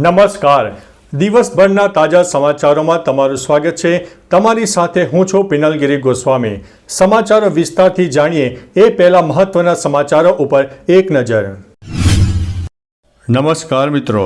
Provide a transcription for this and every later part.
નમસ્કાર. દિવસભરના તાજા સમાચારોમાં તમારું સ્વાગત છે. તમારી સાથે હું છું પિનલગીરી ગોસ્વામી. સમાચારો વિસ્તારથી જાણીએ એ પહેલા મહત્વના સમાચારો ઉપર એક નજર. નમસ્કાર મિત્રો.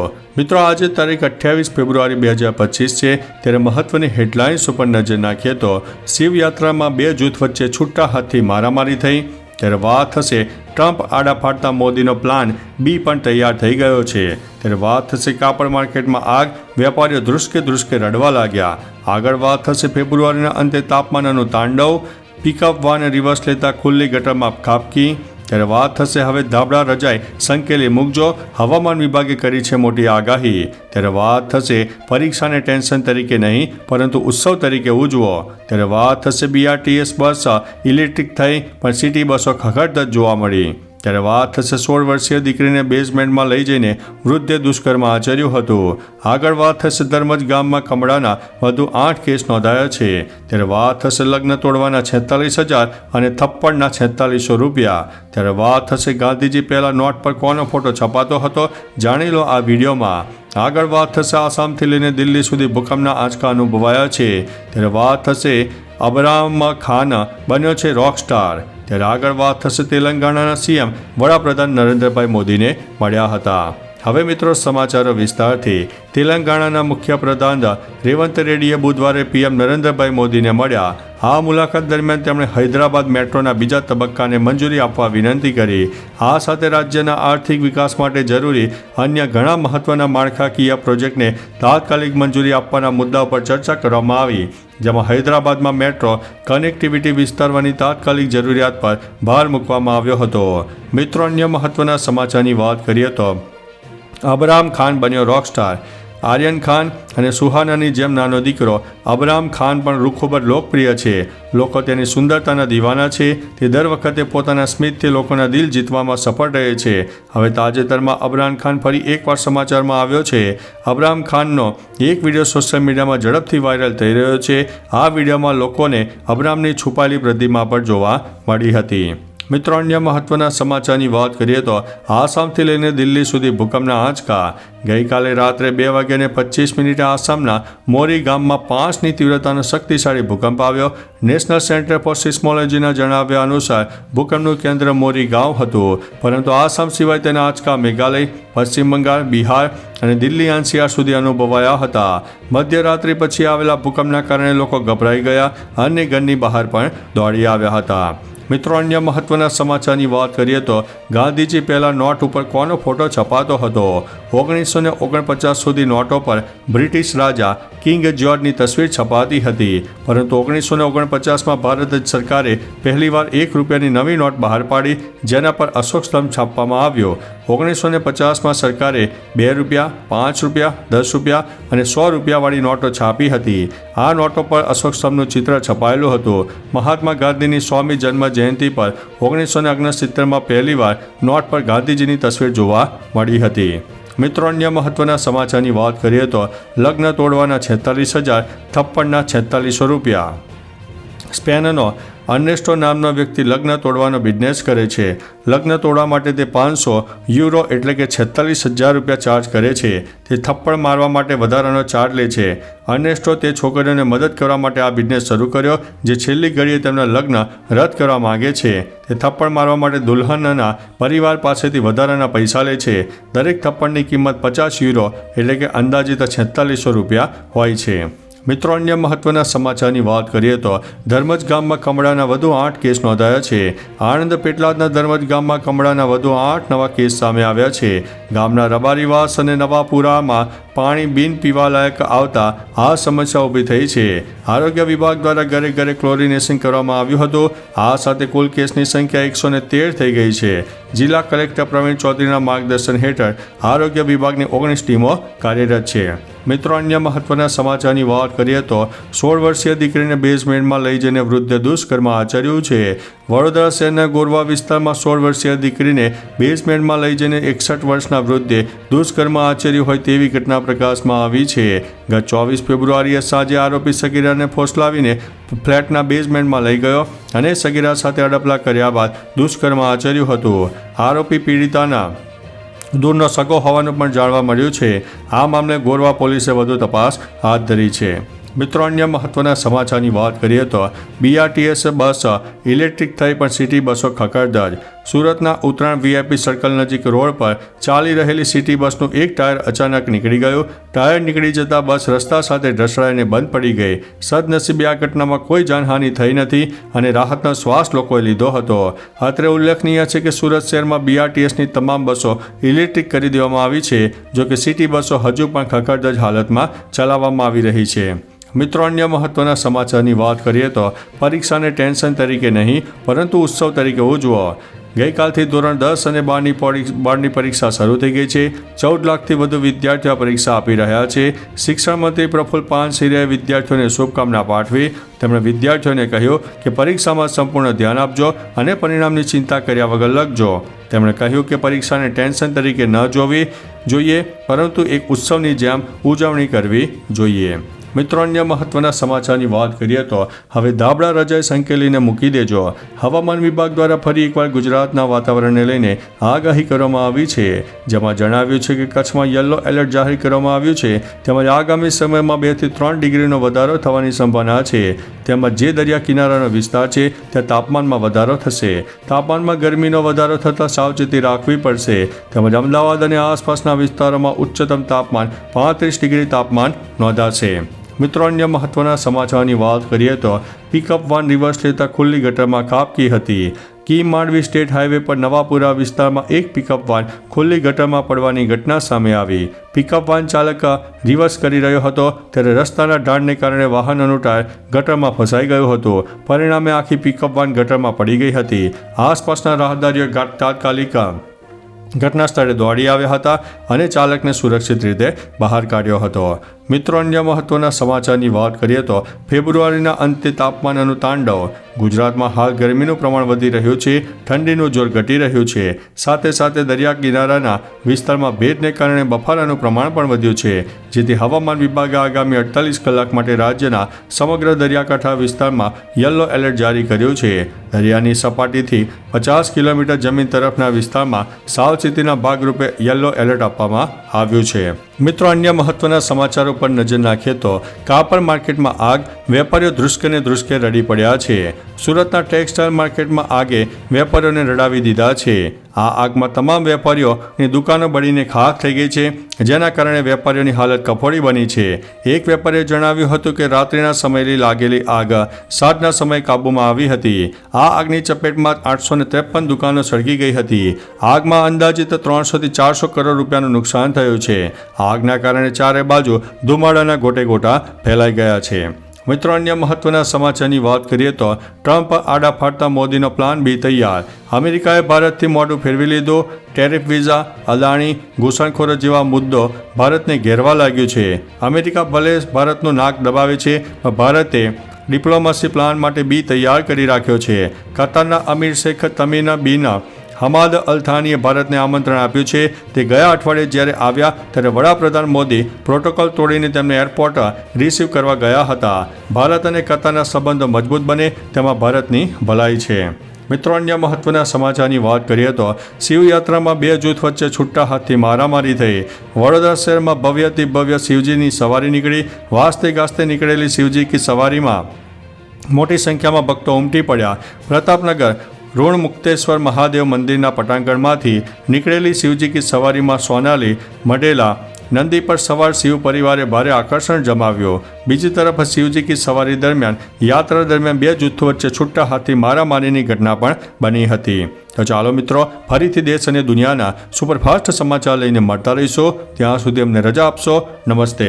આજે તારીખ 28 ફેબ્રુઆરી 2025 છે. ત્યારે મહત્વની હેડલાઇન્સ ઉપર નજર નાખીએ તો શિવયાત્રામાં બે જૂથ વચ્ચે છૂટા હાથથી મારામારી થઈ. ત્યારે વાત થશે ટ્રમ્પ આડા ફાડતા મોદીનો પ્લાન બી પણ તૈયાર થઈ ગયો છે. ત્યારે વાત થશે કાપડ માર્કેટમાં આગ, વેપારીઓ ધ્રુસકે રડવા લાગ્યા. આગળ વાત થશે ફેબ્રુઆરીના અંતે તાપમાનનું તાંડવ, પિકઅપ વાન રિવર્સ લેતા ખુલ્લી ગટરમાં ખાબકી. ત્યારે વાત થશે હવે ધાબળા રજાઈ સંકેલી મૂકજો, હવામાન વિભાગે કરી છે મોટી આગાહી. ત્યારે વાત થશે પરીક્ષાને ટેન્શન તરીકે નહીં પરંતુ ઉત્સવ તરીકે ઉજવો. ત્યારે વાત થશે BRTS બસ ઇલેક્ટ્રિક થઈ પણ સિટી બસો ખખડધજ જોવા મળી. ત્યારે વાત થશે 16 વર્ષીય દીકરીને બેઝમેન્ટમાં લઈ જઈને વૃદ્ધે દુષ્કર્મ આચર્યું હતું. આગળ વાત થશે ધર્મજ ગામમાં કમળાના વધુ 8 કેસ નોંધાયા છે. ત્યારે વાત થશે લગ્ન તોડવાના 46,000 અને થપ્પડના 4600 રૂપિયા. ત્યારે વાત થશે ગાંધીજી પહેલા નોટ પર કોનો ફોટો છપાતો હતો, જાણી લો આ વિડીયોમાં. આગળ વાત થશે આસામથી લઈને દિલ્હી સુધી ભૂકંપના આંચકા અનુભવાયા છે. ત્યારે વાત થશે અબરામ ખાન બન્યો છે રોકસ્ટાર. ત્યારે આગળ વાત થશે તેલંગાણાના CM વડાપ્રધાન નરેન્દ્રભાઈ મોદીને મળ્યા હતા. હવે મિત્રો સમાચારો વિસ્તારથી. તેલંગાણાના મુખ્યપ્રધાન રેવંત રેડ્ડીએ બુધવારે PM નરેન્દ્રભાઈ મોદીને મળ્યા. આ મુલાકાત દરમિયાન તેમણે હૈદરાબાદ મેટ્રોના બીજા તબક્કાને મંજૂરી આપવા વિનંતી કરી. આ સાથે રાજ્યના આર્થિક વિકાસ માટે જરૂરી અન્ય ઘણા મહત્વના માળખાકીય પ્રોજેક્ટને તાત્કાલિક મંજૂરી આપવાના મુદ્દા પર ચર્ચા કરવામાં આવી, જેમાં હૈદરાબાદમાં મેટ્રો કનેક્ટિવિટી વિસ્તારવાની તાત્કાલિક જરૂરિયાત પર ભાર મૂકવામાં આવ્યો હતો. મિત્રો અન્ય મહત્વના સમાચારની વાત કરીએ તો અબરામ ખાન બન્યો રોકસ્ટાર. આર્યન ખાન અને સુહાનાની જેમ નાનો દીકરો અબરામ ખાન પણ ખૂબ જ લોકપ્રિય છે. લોકો તેની સુંદરતાના દીવાના છે. તે દર વખતે પોતાના સ્મિતથી લોકોના દિલ જીતવામાં સફળ રહે છે. હવે તાજેતરમાં અબરામ ખાન ફરી એકવાર સમાચારમાં આવ્યો છે. અબરામ ખાનનો એક વિડીયો સોશિયલ મીડિયામાં ઝડપથી વાયરલ થઈ રહ્યો છે. આ વિડીયોમાં લોકોને અબરામની છુપાયેલી પ્રતિમા પર જોવા મળી હતી. મિત્રો અન્ય મહત્વના સમાચારની વાત કરીએ તો આસામથી લઈને દિલ્હી સુધી ભૂકંપના આંચકા. ગઈકાલે રાત્રે 2:25 આસામના મોરી ગામમાં 5ની તીવ્રતાનો શક્તિશાળી ભૂકંપ આવ્યો. નેશનલ સેન્ટર ફોર સિસ્મોલોજીના જણાવ્યા અનુસાર ભૂકંપનું કેન્દ્ર મોરી ગામ હતું, પરંતુ આસામ સિવાય તેના આંચકા મેઘાલય, પશ્ચિમ બંગાળ, બિહાર અને દિલ્હી NCR સુધી અનુભવાયા હતા. મધ્યરાત્રિ પછી આવેલા ભૂકંપના કારણે લોકો ગભરાઈ ગયા અને ઘરની બહાર પણ દોડી આવ્યા હતા. મિત્રો અન્ય મહત્વના સમાચારની વાત કરીએ તો ગાંધીજી પહેલા નોટ ઉપર કોનો ફોટો છપાતો હતો. 1949 સુધી નોટો પર બ્રિટિશ રાજા કિંગ જ્યોર્જની તસવીર છપાતી હતી, પરંતુ 1949માં ભારત સરકારે પહેલીવાર ₹1ની નવી નોટ બહાર પાડી, જેના પર અશોક સ્તંભ છાપવામાં આવ્યો. 1950માં સરકારે ₹2, ₹5, ₹10 અને ₹100 વાળી નોટો છાપી હતી. આ નોટો પર અશોક સ્તંભનું ચિત્ર છપાયેલું હતું. મહાત્મા ગાંધીની 100મી જન્મ જયંતિ પર 1969માં પહેલીવાર નોટ પર ગાંધીજીની તસવીર જોવા મળી હતી. મિત્રો અન્ય મહત્વના સમાચારની વાત કરીએ તો લગ્ન તોડવાના 46,000, થપ્પડના 4600 રૂપિયા. સ્પેનનો અર્નેસ્ટો નામનો વ્યક્તિ લગ્ન તોડવાનો બિઝનેસ કરે છે. લગ્ન તોડવા માટે તે €500 એટલે કે 46,000 રૂપિયા ચાર્જ કરે છે. તે થપ્પડ મારવા માટે વધારાનો ચાર્જ લે છે. અર્નેસ્ટો તે છોકરીઓને મદદ કરવા માટે આ બિઝનેસ શરૂ કર્યો, જે છેલ્લી ઘડીએ તેમના લગ્ન રદ કરવા માંગે છે. તે થપ્પડ મારવા માટે દુલ્હનના પરિવાર પાસેથી વધારાના પૈસા લે છે. દરેક થપ્પડની કિંમત €50 એટલે કે અંદાજિત 4600 રૂપિયા હોય છે. મિત્રો અન્ય મહત્વના સમાચારની વાત કરીએ તો ધર્મજ ગામમાં કમળાના વધુ 8 કેસ નોંધાયા છે. આણંદ પેટલાદના ધર્મજ ગામમાં કમળાના વધુ 8 નવા કેસ સામે આવ્યા છે. ગામના રબારીવાસ અને નવાપુરામાં પાણી બિન પીવાલાયક આવતા આ સમસ્યા ઊભી થઈ છે. આરોગ્ય વિભાગ દ્વારા ઘરે ઘરે ક્લોરિનેશન કરવામાં આવ્યું હતું. આ સાથે કુલ કેસની સંખ્યા 113 થઈ ગઈ છે. જિલ્લા કલેક્ટર પ્રવીણ ચૌધરીના માર્ગદર્શન હેઠળ આરોગ્ય વિભાગની 19 ટીમો કાર્યરત છે. મિત્રો અન્ય મહત્વના સમાચારની વાત કરીએ તો 16 વર્ષીય દીકરીને બેઝમેન્ટમાં લઈ જઈને વૃદ્ધે દુષ્કર્મ આચર્યું છે. વડોદરા શહેરના ગોરવા વિસ્તારમાં 16 વર્ષીય દીકરીને બેઝમેન્ટમાં લઈ જઈને 61 વર્ષના વૃદ્ધે દુષ્કર્મ આચર્યું હોય તેવી ઘટના પ્રકાશમાં આવી છે. ગત 24 ફેબ્રુઆરીએ સાંજે આરોપી સગીરાને ફોસલાવીને ફ્લેટના બેઝમેન્ટમાં લઈ ગયો અને સગીરા સાથે અડપલા કર્યા બાદ દુષ્કર્મ આચર્યું હતું. આરોપી પીડિતાના દૂરનો સગો હોવાનું પણ જાણવા મળ્યું છે. આ મામલે ગોરવા પોલીસે વધુ તપાસ હાથ ધરી છે. મિત્રો, અન્ય મહત્વના સમાચારની વાત કરીએ તો BRTS બસ ઇલેક્ટ્રિક થઈ પણ સિટી બસો ખખડધજ. સુરતના ઉત્તરાયણ VIP સર્કલ નજીક રોડ પર ચાલી રહેલી સિટી બસનું એક ટાયર અચાનક નીકળી ગયું. ટાયર નીકળી જતાં બસ રસ્તા સાથે ઢસડાઈને બંધ પડી ગઈ. સદનસીબે આ ઘટનામાં કોઈ જાનહાનિ થઈ નથી અને રાહતનો શ્વાસ લોકોએ લીધો હતો. અત્રે ઉલ્લેખનીય છે કે સુરત શહેરમાં BRTSની તમામ બસો ઇલેક્ટ્રિક કરી દેવામાં આવી છે. જોકે સિટી બસો હજુ પણ ખખડધજ હાલતમાં ચલાવવામાં આવી રહી છે. મિત્રો, અન્ય મહત્વના સમાચારની વાત કરીએ તો પરીક્ષાને ટેન્શન તરીકે નહીં પરંતુ ઉત્સવ તરીકે ઉજવો. ગઈકાલથી ધોરણ 10 અને 12ની પરીક્ષા શરૂ થઈ ગઈ છે. 14 લાખથી વધુ વિદ્યાર્થીઓ પરીક્ષા આપી રહ્યા છે. શિક્ષણ મંત્રી પ્રફુલ્લ પાનસેરિયાએ વિદ્યાર્થીઓને શુભકામના પાઠવી. તેમણે વિદ્યાર્થીઓને કહ્યું કે પરીક્ષામાં સંપૂર્ણ ધ્યાન આપજો અને પરિણામની ચિંતા કર્યા વગર લખજો. તેમણે કહ્યું કે પરીક્ષાને ટેન્શન તરીકે ન જોવી જોઈએ પરંતુ એક ઉત્સવની જેમ ઉજવણી કરવી જોઈએ. મિત્રો, અન્ય મહત્વના સમાચારની વાત કરીએ તો હવે ધાબળા રજાએ સંકેલીને મૂકી દેજો. હવામાન વિભાગ દ્વારા ફરી એકવાર ગુજરાતના વાતાવરણને લઈને આગાહી કરવામાં આવી છે. જેમાં જણાવ્યું છે કે કચ્છમાં યલો એલર્ટ જાહેર કરવામાં આવ્યું છે. તેમજ આગામી સમયમાં 2 થી 3 ડિગ્રીનો વધારો થવાની સંભાવના છે. તેમજ જે દરિયા કિનારાનો વિસ્તાર છે ત્યાં તાપમાનમાં વધારો થશે. તાપમાનમાં ગરમીનો વધારો થતાં સાવચેતી રાખવી પડશે. તેમજ અમદાવાદ અને આસપાસના વિસ્તારોમાં ઉચ્ચતમ તાપમાન 35 ડિગ્રી તાપમાન નોંધાશે. મિત્રો, અન્ય મહત્વના સમાચારની વાત કરીએ તો પિકઅપ વાન રિવર્સ લેતા ખુલ્લી ગટરમાં ખાબકી હતી. કીમ માંડવી સ્ટેટ હાઈવે પર નવાપુરા વિસ્તારમાં એક પિકઅપ વાન ખુલ્લી ગટરમાં પડવાની ઘટના સામે આવી. પિકઅપ વાન ચાલક રિવર્સ કરી રહ્યો હતો ત્યારે રસ્તાના ઢાળને કારણે વાહનનું ટાયર ગટરમાં ફસાઈ ગયું હતું. પરિણામે આખી પિકઅપ વાન ગટરમાં પડી ગઈ હતી. આસપાસના રાહદારીઓ તાત્કાલિક ઘટના સ્થળે દોડી આવ્યા હતા અને ચાલકને સુરક્ષિત રીતે બહાર કાઢ્યો હતો. મિત્રો, અન્ય મહત્વના સમાચારની વાત કરીએ તો ફેબ્રુઆરીના અંતે તાપમાનનું તાંડવ. ગુજરાતમાં હાલ ગરમીનું પ્રમાણ વધી રહ્યું છે. ઠંડીનું જોર ઘટી રહ્યું છે. સાથે સાથે દરિયા કિનારાના વિસ્તારમાં ભેજને કારણે બફારાનું પ્રમાણ પણ વધ્યું છે. જેથી હવામાન વિભાગે આગામી 48 કલાક માટે રાજ્યના સમગ્ર દરિયાકાંઠા વિસ્તારમાં યલો એલર્ટ જારી કર્યું છે. દરિયાની સપાટીથી 50 કિલોમીટર જમીન તરફના વિસ્તારમાં સાવચેતીના ભાગરૂપે યલો એલર્ટ આપવામાં આવ્યું છે. મિત્રો, અન્ય મહત્વના સમાચારો પર નજર નાખીએ તો કાપડ માર્કેટમાં આગ. વેપારીઓ ધ્રુસકે રડી પડ્યા છે. સુરતના ટેક્સટાઇલ માર્કેટમાં આગે વેપારીઓને રડાવી દીધા છે. આ આગમાં તમામ વેપારીઓની દુકાનો બળીને ખાખ થઈ ગઈ છે. જેના કારણે વેપારીઓની હાલત કફોડી બની છે. એક વેપારીએ જણાવ્યું હતું કે રાત્રિના સમયે લાગેલી આગ સાંજના સમયે કાબૂમાં આવી હતી. આ આગની ચપેટમાં 853 દુકાનો સળગી ગઈ હતી. આગમાં અંદાજિત 300 થી 400 કરોડ રૂપિયાનું નુકસાન થયું છે. આગના કારણે ચારે બાજુ ધુમાડાના ગોટે ગોટા ફેલાઈ ગયા છે. મિત્રો, અન્ય મહત્વના સમાચારની વાત કરીએ તો ટ્રમ્પ આડા ફાટતા મોદીનો પ્લાન બી તૈયાર. અમેરિકાએ ભારતથી મોઢું ફેરવી લીધું. ટેરિફ વિઝા, અદાણી, ઘૂસણખોરો જેવા મુદ્દો ભારતને ઘેરવા લાગ્યું છે. અમેરિકા ભલે ભારતનું નાક દબાવે છે પણ ભારતે ડિપ્લોમસી પ્લાન માટે બી તૈયાર કરી રાખ્યો છે. કતારના અમીર શેખ તમીમ બિન હમાદ અલ થાનીએ ભારતને આમંત્રણ આપ્યું છે. તે ગયા અઠવાડિયે જ્યારે આવ્યા ત્યારે વડાપ્રધાન મોદી પ્રોટોકોલ તોડીને તેમને એરપોર્ટ રિસીવ કરવા ગયા હતા. ભારત અને કતારના સંબંધો મજબૂત બને તેમાં ભારતની ભલાઈ છે. મિત્રો, અન્ય મહત્વના સમાચારની વાત કરીએ તો શિવયાત્રામાં 2 જૂથ વચ્ચે છૂટા હાથથી મારામારી થઈ. વડોદરા શહેરમાં ભવ્યથી ભવ્ય શિવજીની સવારી નીકળી. વાસ્તે ગાસ્તે નીકળેલી શિવજી કી સવારીમાં મોટી સંખ્યામાં ભક્તો ઉમટી પડ્યા. પ્રતાપનગર ઋણ મુક્તેશ્વર મહાદેવ મંદિરના પટાંગણમાંથી નીકળેલી શિવજી કી સવારીમાં સોનાલી મઢેલા નંદી પર સવાર શિવ પરિવારે ભારે આકર્ષણ જમાવ્યું. બીજી તરફ શિવજી કી સવારી દરમિયાન યાત્રા દરમિયાન 2 જૂથો વચ્ચે છૂટા હાથથી મારામારીની ઘટના પણ બની હતી. તો ચાલો મિત્રો, ફરીથી દેશ અને દુનિયાના સુપરફાસ્ટ સમાચાર લઈને મળતા રહીશું. ત્યાં સુધી અમને રજા આપશો. નમસ્તે.